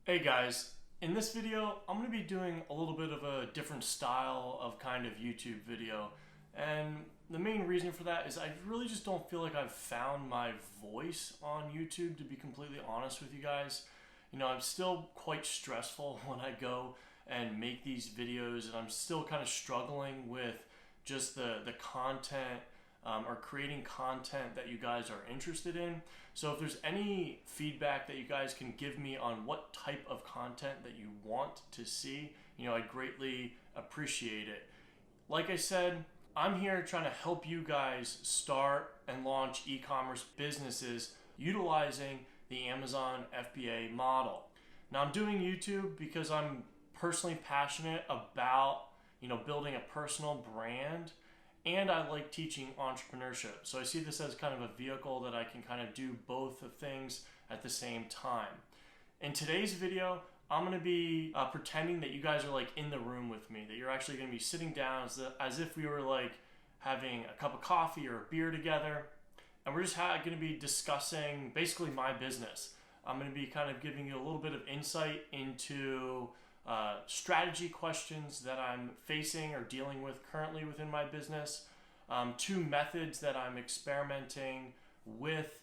Hey guys, in this video I'm going to be doing a little bit of a different style of kind of YouTube video, and the main reason for that is I really just don't feel like I've found my voice on YouTube, to be completely honest with you guys. I'm still quite stressful when I go and make these videos, and I'm still kind of struggling with just the content or creating content that you guys are interested in. So if there's any feedback that you guys can give me on what type of content that you want to see, I'd greatly appreciate it. Like I said, I'm here trying to help you guys start and launch e-commerce businesses utilizing the Amazon FBA model. Now I'm doing YouTube because I'm personally passionate about, building a personal brand, and I like teaching entrepreneurship. So I see this as kind of a vehicle that I can kind of do both of things at the same time. In today's video, I'm going to be pretending that you guys are like in the room with me, that you're actually going to be sitting down as if we were like having a cup of coffee or a beer together. And we're just going to be discussing basically my business. I'm going to be kind of giving you a little bit of insight into strategy questions that I'm facing or dealing with currently within my business, two methods that I'm experimenting with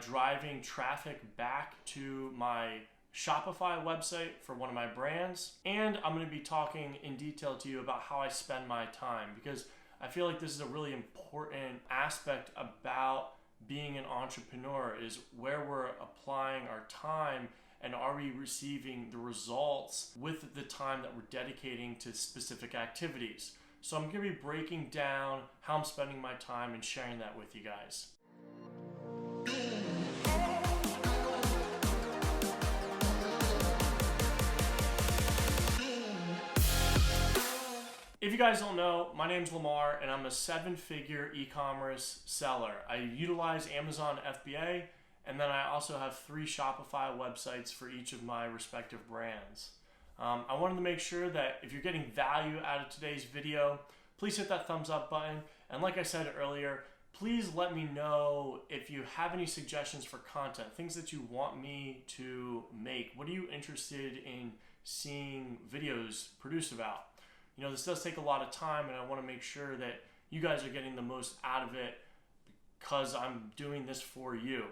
driving traffic back to my Shopify website for one of my brands, and I'm going to be talking in detail to you about how I spend my time, because I feel like this is a really important aspect about being an entrepreneur, is where we're applying our time and are we receiving the results with the time that we're dedicating to specific activities. So I'm going to be breaking down how I'm spending my time and sharing that with you guys. If you guys don't know, my name's Lamar and I'm a 7-figure e-commerce seller. I utilize Amazon FBA, and then I also have 3 Shopify websites for each of my respective brands. I wanted to make sure that if you're getting value out of today's video, please hit that thumbs up button. And like I said earlier, please let me know if you have any suggestions for content, things that you want me to make. What are you interested in seeing videos produced about? This does take a lot of time, and I want to make sure that you guys are getting the most out of it because I'm doing this for you.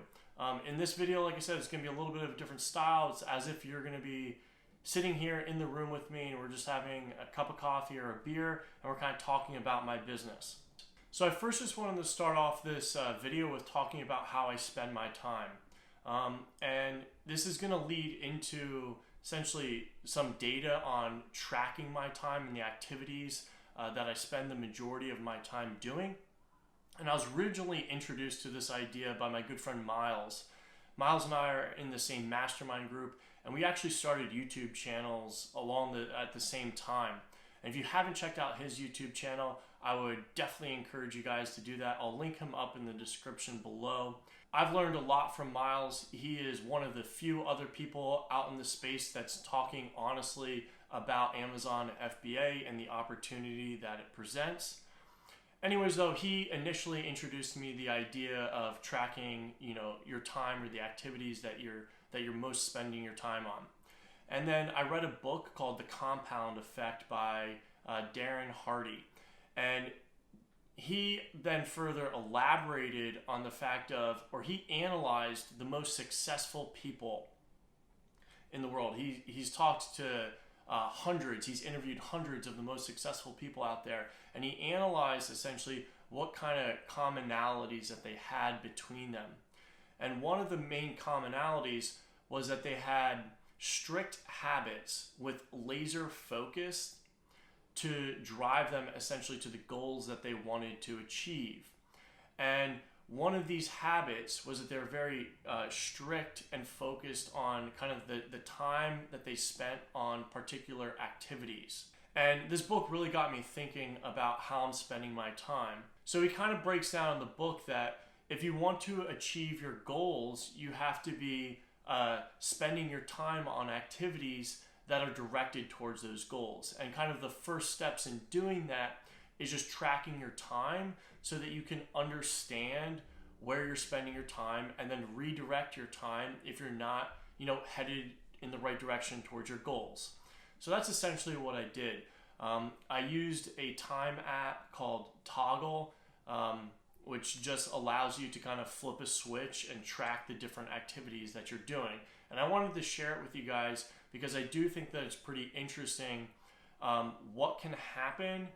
In this video, like I said, it's going to be a little bit of a different style. It's as if you're going to be sitting here in the room with me and we're just having a cup of coffee or a beer, and we're kind of talking about my business. So I first just wanted to start off this video with talking about how I spend my time. And this is going to lead into essentially some data on tracking my time and the activities that I spend the majority of my time doing. And I was originally introduced to this idea by my good friend Miles. Miles and I are in the same mastermind group, and we actually started YouTube channels at the same time. And if you haven't checked out his YouTube channel, I would definitely encourage you guys to do that. I'll link him up in the description below. I've learned a lot from Miles. He is one of the few other people out in the space that's talking honestly about Amazon FBA and the opportunity that it presents. Anyways, though, he initially introduced me the idea of tracking, your time or the activities that you're most spending your time on. And then I read a book called The Compound Effect by Darren Hardy. And he then further elaborated on the fact of, or he analyzed the most successful people in the world. He's talked to he's interviewed hundreds of the most successful people out there, and he analyzed essentially what kind of commonalities that they had between them. And one of the main commonalities was that they had strict habits with laser focus to drive them essentially to the goals that they wanted to achieve. And one of these habits was that they're very strict and focused on kind of the time that they spent on particular activities. And this book really got me thinking about how I'm spending my time. So he kind of breaks down in the book that if you want to achieve your goals, you have to be spending your time on activities that are directed towards those goals. And kind of the first steps in doing that is just tracking your time so that you can understand where you're spending your time and then redirect your time if you're not, headed in the right direction towards your goals. So that's essentially what I did. I used a time app called Toggle, which just allows you to kind of flip a switch and track the different activities that you're doing. And I wanted to share it with you guys because I do think that it's pretty interesting what can happen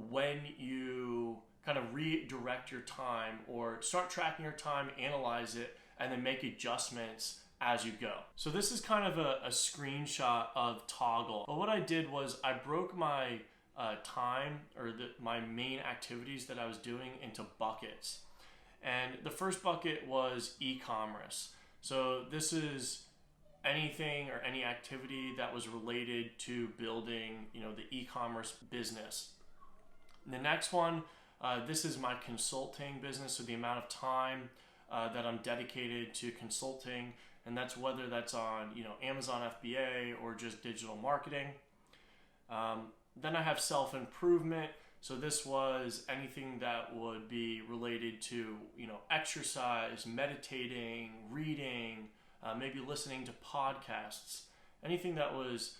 when you kind of redirect your time or start tracking your time, analyze it, and then make adjustments as you go. So this is kind of a screenshot of Toggle. But what I did was I broke my time or my main activities that I was doing into buckets. And the first bucket was e-commerce. So this is anything or any activity that was related to building, the e-commerce business. The next one, this is my consulting business. So the amount of time that I'm dedicated to consulting, and that's whether that's on, Amazon FBA or just digital marketing. Then I have self-improvement. So this was anything that would be related to, exercise, meditating, reading, maybe listening to podcasts, anything that was,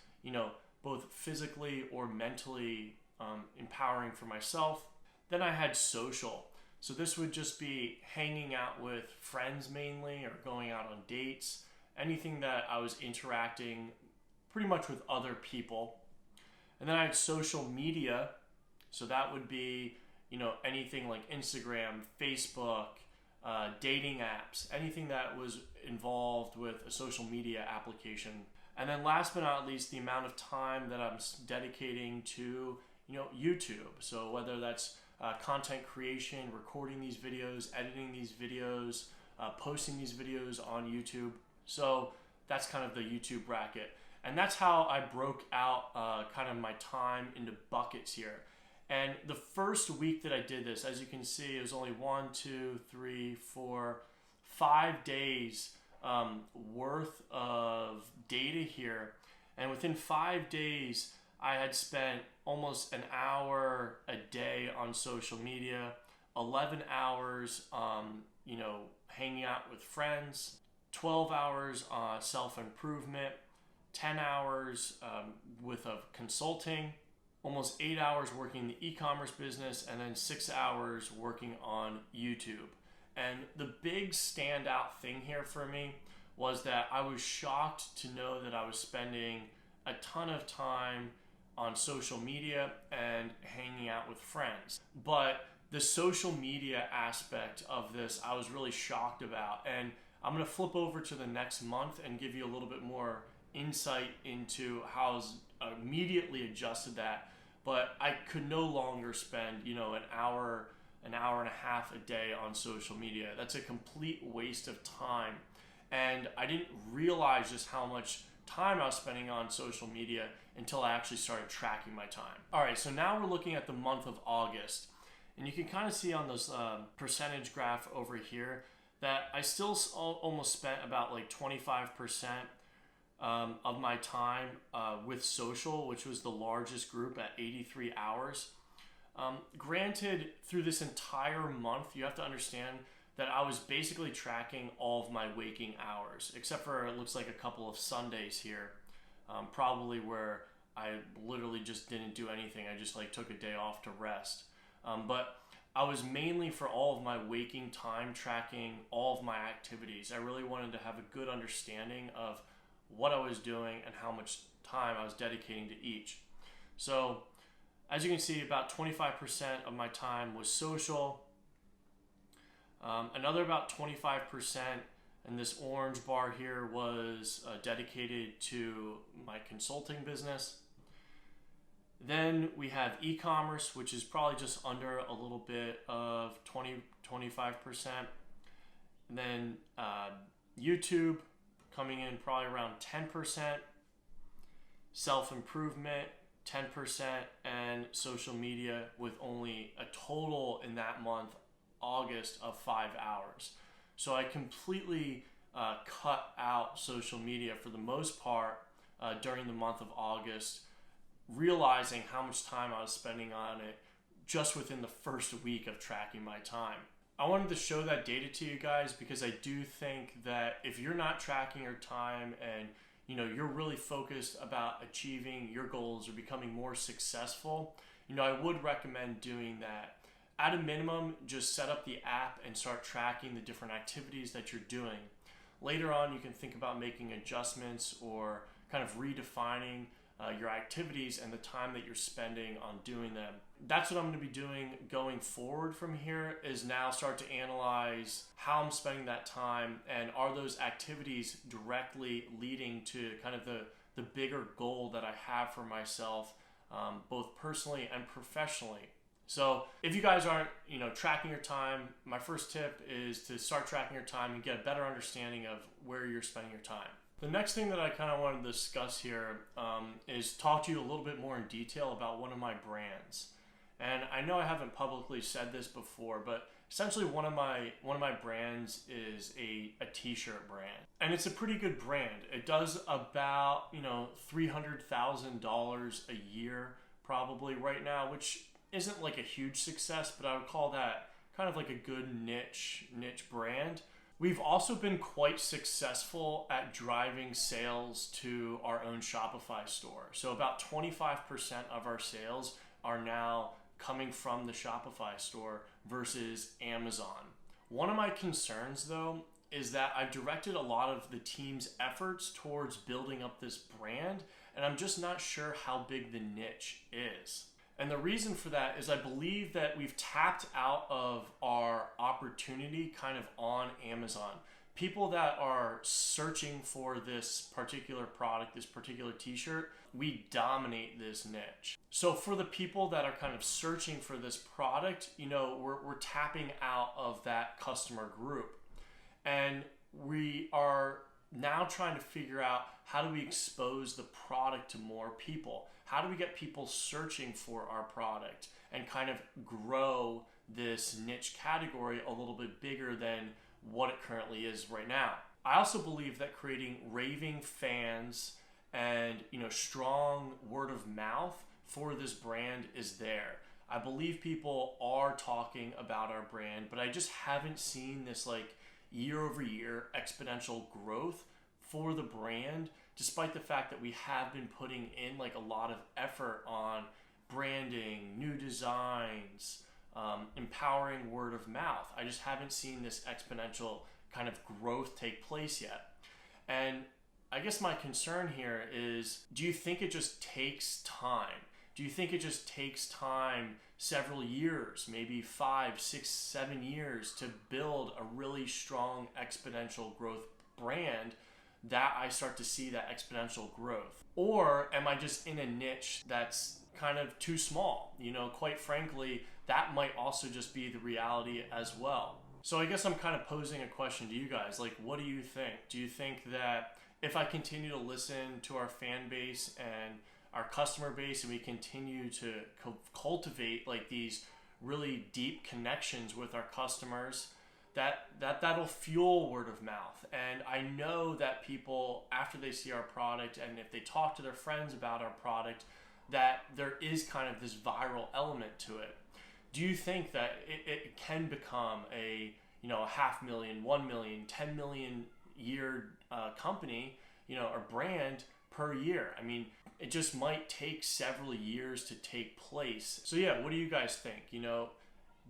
both physically or mentally empowering for myself. Then I had social. So this would just be hanging out with friends mainly, or going out on dates, anything that I was interacting pretty much with other people. And then I had social media. So that would be, anything like Instagram, Facebook, dating apps, anything that was involved with a social media application. And then last but not least, the amount of time that I'm dedicating to, YouTube. So whether that's content creation, recording these videos, editing these videos, posting these videos on YouTube. So that's kind of the YouTube bracket. And that's how I broke out kind of my time into buckets here. And the first week that I did this, as you can see, it was only 5 days worth of data here. And within 5 days, I had spent almost an hour a day on social media, 11 hours, hanging out with friends, 12 hours on self-improvement, 10 hours with consulting, almost 8 hours working the e-commerce business, and then 6 hours working on YouTube. And the big standout thing here for me was that I was shocked to know that I was spending a ton of time on social media and hanging out with friends. But the social media aspect of this, I was really shocked about. And I'm gonna flip over to the next month and give you a little bit more insight into how I immediately adjusted that. But I could no longer spend, an hour and a half a day on social media. That's a complete waste of time. And I didn't realize just how much time I was spending on social media until I actually started tracking my time. All right, so now we're looking at the month of August. And you can kind of see on this percentage graph over here that I still almost spent about like 25% of my time with social, which was the largest group at 83 hours. Granted, through this entire month, you have to understand that I was basically tracking all of my waking hours, except for it looks like a couple of Sundays here, probably where I literally just didn't do anything. I just took a day off to rest. But I was mainly, for all of my waking time, tracking all of my activities. I really wanted to have a good understanding of what I was doing and how much time I was dedicating to each. So as you can see, about 25% of my time was social. Another about 25% in this orange bar here was dedicated to my consulting business. Then we have e-commerce, which is probably just under a little bit of 25%. And then YouTube coming in probably around 10%. Self-improvement, 10%, and social media with only a total in that month, August, of 5 hours. So I completely cut out social media for the most part during the month of August, realizing how much time I was spending on it just within the first week of tracking my time. I wanted to show that data to you guys because I do think that if you're not tracking your time and you're really focused about achieving your goals or becoming more successful, I would recommend doing that. At a minimum, just set up the app and start tracking the different activities that you're doing. Later on, you can think about making adjustments or kind of redefining your activities and the time that you're spending on doing them. That's what I'm going to be doing going forward from here, is now start to analyze how I'm spending that time, and are those activities directly leading to kind of the bigger goal that I have for myself, both personally and professionally. So if you guys aren't, tracking your time, my first tip is to start tracking your time and get a better understanding of where you're spending your time. The next thing that I kind of want to discuss here is talk to you a little bit more in detail about one of my brands. And I know I haven't publicly said this before, but essentially one of my brands is a t-shirt brand. And it's a pretty good brand. It does about, $300,000 a year probably right now, which isn't like a huge success, but I would call that kind of like a good niche brand. We've also been quite successful at driving sales to our own Shopify store. So about 25% of our sales are now coming from the Shopify store versus Amazon. One of my concerns though is that I've directed a lot of the team's efforts towards building up this brand, and I'm just not sure how big the niche is. And the reason for that is I believe that we've tapped out of our opportunity kind of on Amazon. People that are searching for this particular product, this particular t-shirt, we dominate this niche. So for the people that are kind of searching for this product, we're tapping out of that customer group. And we are now trying to figure out, how do we expose the product to more people? How do we get people searching for our product and kind of grow this niche category a little bit bigger than what it currently is right now? I also believe that creating raving fans and strong word of mouth for this brand is there. I believe people are talking about our brand, but I just haven't seen this like year over year exponential growth for the brand, despite the fact that we have been putting in like a lot of effort on branding, new designs, empowering word of mouth. I just haven't seen this exponential kind of growth take place yet. And I guess my concern here is, do you think it just takes time? Do you think it just takes time, several years, maybe 5, 6, 7 years, to build a really strong exponential growth brand that I start to see that exponential growth? Or am I just in a niche that's kind of too small? Quite frankly, that might also just be the reality as well. So I guess I'm kind of posing a question to you guys. Like, what do you think? Do you think that if I continue to listen to our fan base and our customer base, and we continue to cultivate like these really deep connections with our customers, that'll fuel word of mouth? And I know that people, after they see our product and if they talk to their friends about our product, that there is kind of this viral element to it. Do you think that it can become a 500,000, 1 million, 10 million year company, or brand per year? I mean, it just might take several years to take place. So yeah, what do you guys think?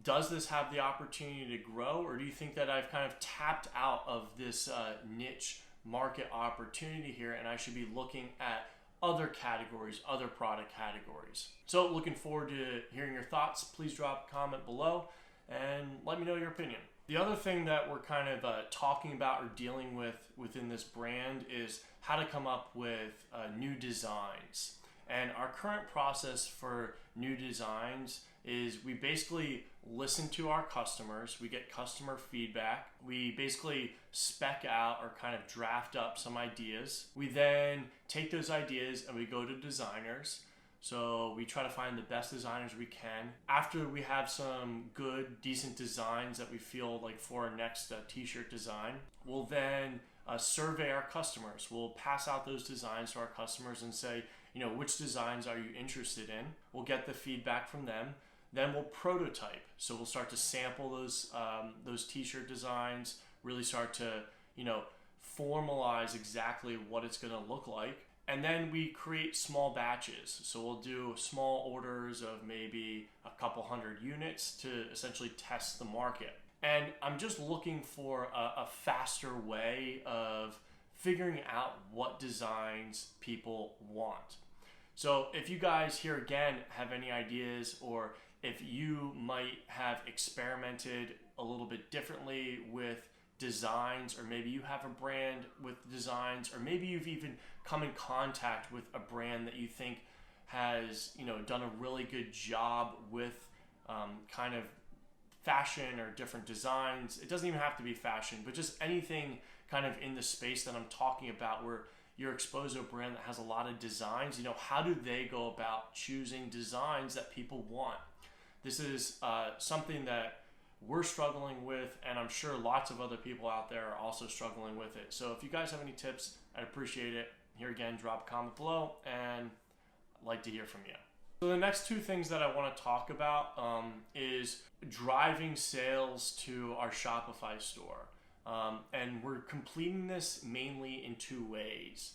Does this have the opportunity to grow, or do you think that I've kind of tapped out of this niche market opportunity here, and I should be looking at other categories, other product categories? So looking forward to hearing your thoughts. Please drop a comment below and let me know your opinion. The other thing that we're kind of talking about or dealing with within this brand is how to come up with new designs. And our current process for new designs is we basically listen to our customers, we get customer feedback, we basically spec out or kind of draft up some ideas. We then take those ideas and we go to designers. So we try to find the best designers we can. After we have some good, decent designs that we feel like for our next t-shirt design, we'll then survey our customers. We'll pass out those designs to our customers and say, which designs are you interested in? We'll get the feedback from them. Then we'll prototype. So we'll start to sample those t-shirt designs, really start to, formalize exactly what it's going to look like. And then we create small batches. So we'll do small orders of maybe a couple hundred units to essentially test the market. And I'm just looking for a faster way of figuring out what designs people want. So if you guys here again have any ideas, or if you might have experimented a little bit differently with designs, or maybe you have a brand with designs, or maybe you've even come in contact with a brand that you think has, done a really good job with kind of fashion or different designs. It doesn't even have to be fashion, but just anything kind of in the space that I'm talking about, where you're exposed to a brand that has a lot of designs. How do they go about choosing designs that people want? This is something that we're struggling with, and I'm sure lots of other people out there are also struggling with it. So if you guys have any tips, I'd appreciate it. Here again, drop a comment below, and I'd like to hear from you. So the next two things that I want to talk about is driving sales to our Shopify store. And we're completing this mainly in two ways.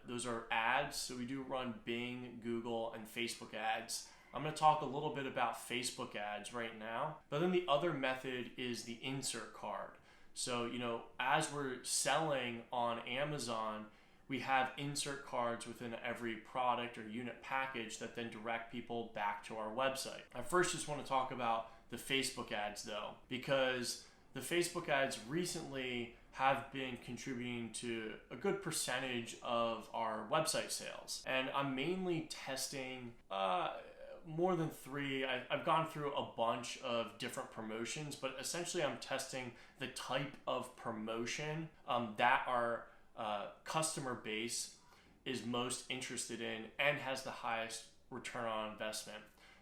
Those are ads. So we do run Bing, Google, and Facebook ads. I'm going to talk a little bit about Facebook ads right now. But then the other method is the insert card. So, as we're selling on Amazon, we have insert cards within every product or unit package that then direct people back to our website. I first just want to talk about the Facebook ads though, because the Facebook ads recently have been contributing to a good percentage of our website sales. And I'm mainly testing more than three. I've gone through a bunch of different promotions, but essentially I'm testing the type of promotion that our customer base is most interested in and has the highest return on investment.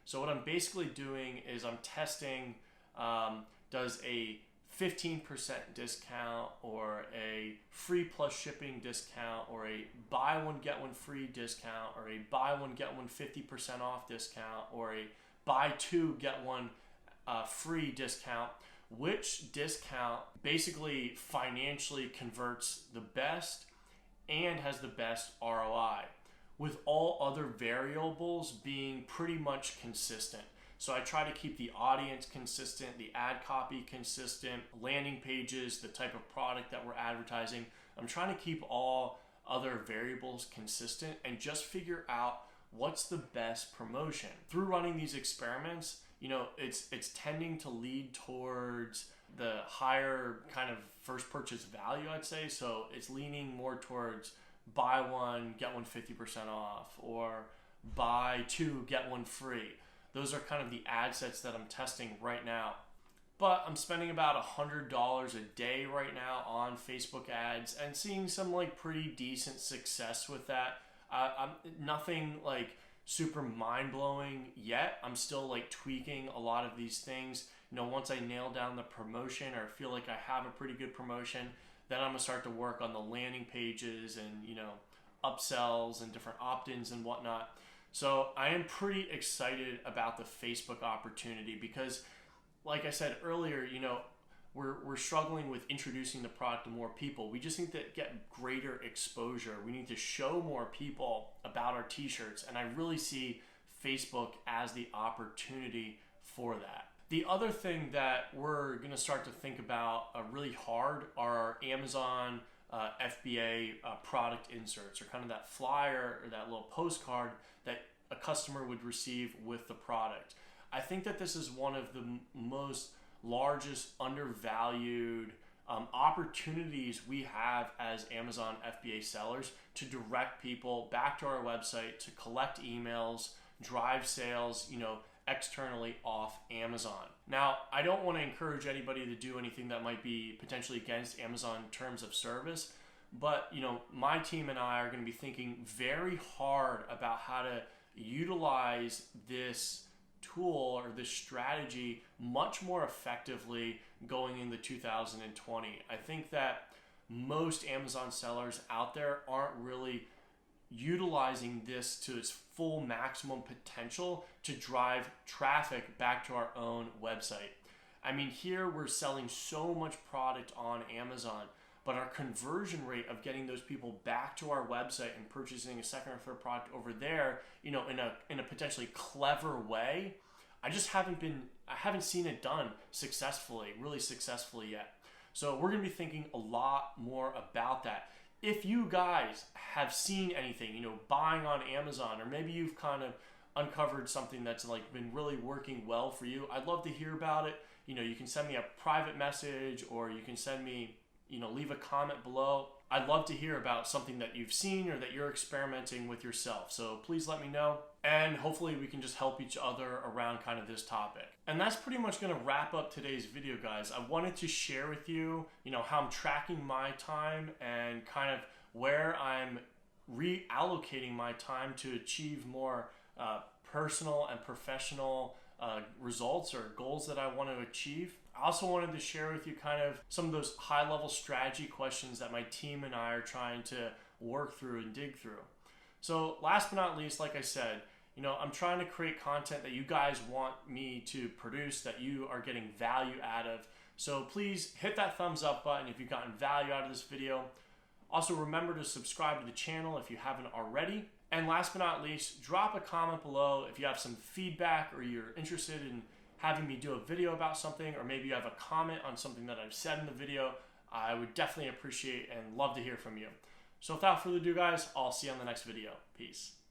So what I'm basically doing is I'm testing, does a 15% discount, or a free plus shipping discount, or a buy one get one free discount, or a buy one get one 50% off discount, or a buy two get one free discount. Which discount basically financially converts the best and has the best ROI, with all other variables being pretty much consistent. So I try to keep the audience consistent, the ad copy consistent, landing pages, the type of product that we're advertising. I'm trying to keep all other variables consistent and just figure out what's the best promotion. Through running these experiments, it's tending to lead towards the higher kind of first purchase value, I'd say. So it's leaning more towards buy one, get one 50% off, or buy two, get one free. Those are kind of the ad sets that I'm testing right now. But I'm spending about $100 a day right now on Facebook ads and seeing some pretty decent success with that. I'm nothing super mind-blowing yet. I'm still tweaking a lot of these things. Once I nail down the promotion, or feel like I have a pretty good promotion, then I'm gonna start to work on the landing pages and upsells and different opt-ins and whatnot. So I am pretty excited about the Facebook opportunity because, like I said earlier, we're struggling with introducing the product to more people. We just need to get greater exposure. We need to show more people about our t-shirts, and I really see Facebook as the opportunity for that. The other thing that we're going to start to think about really hard are our Amazon FBA product inserts, or kind of that flyer or that little postcard that a customer would receive with the product. I think that this is one of the most largest undervalued opportunities we have as Amazon FBA sellers to direct people back to our website, to collect emails, drive sales, externally off Amazon. Now, I don't want to encourage anybody to do anything that might be potentially against Amazon terms of service, but my team and I are going to be thinking very hard about how to utilize this tool or this strategy much more effectively going into 2020. I think that most Amazon sellers out there aren't really utilizing this to its full maximum potential to drive traffic back to our own website. I mean, here we're selling so much product on Amazon, but our conversion rate of getting those people back to our website and purchasing a second or third product over there, in a potentially clever way, I haven't seen it done really successfully yet. So we're going to be thinking a lot more about that. If you guys have seen anything, buying on Amazon, or maybe you've kind of uncovered something that's like been really working well for you, I'd love to hear about it. You can send me a private message, or you can send me, leave a comment below. I'd love to hear about something that you've seen or that you're experimenting with yourself. So please let me know, and hopefully we can just help each other around kind of this topic. And that's pretty much going to wrap up today's video, guys. I wanted to share with you, how I'm tracking my time and kind of where I'm reallocating my time to achieve more personal and professional results or goals that I want to achieve. I also wanted to share with you kind of some of those high-level strategy questions that my team and I are trying to work through and dig through. So last but not least, like I said, I'm trying to create content that you guys want me to produce, that you are getting value out of. So please hit that thumbs up button if you've gotten value out of this video. Also, remember to subscribe to the channel if you haven't already. And last but not least, drop a comment below if you have some feedback, or you're interested in having me do a video about something, or maybe you have a comment on something that I've said in the video. I would definitely appreciate and love to hear from you. So without further ado, guys, I'll see you on the next video. Peace.